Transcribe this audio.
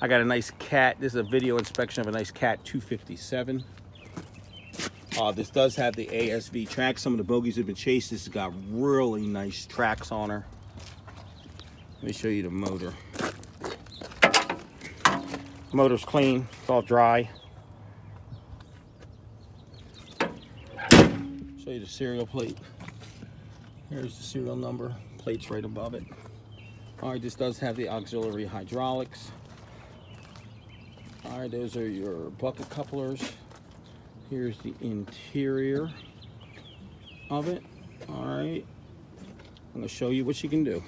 I got a nice Cat. This is a video inspection of a nice Cat 257. This does have the ASV tracks. Some of the bogies have been chased. This has got really nice tracks on her. Let me show you the motor. The motor's clean. It's all dry. Show you the serial plate. Here's the serial number. Plate's right above it. All right, this does have the auxiliary hydraulics. All right, those are your bucket couplers. Here's the interior of it. All right, I'm gonna show you what you can do.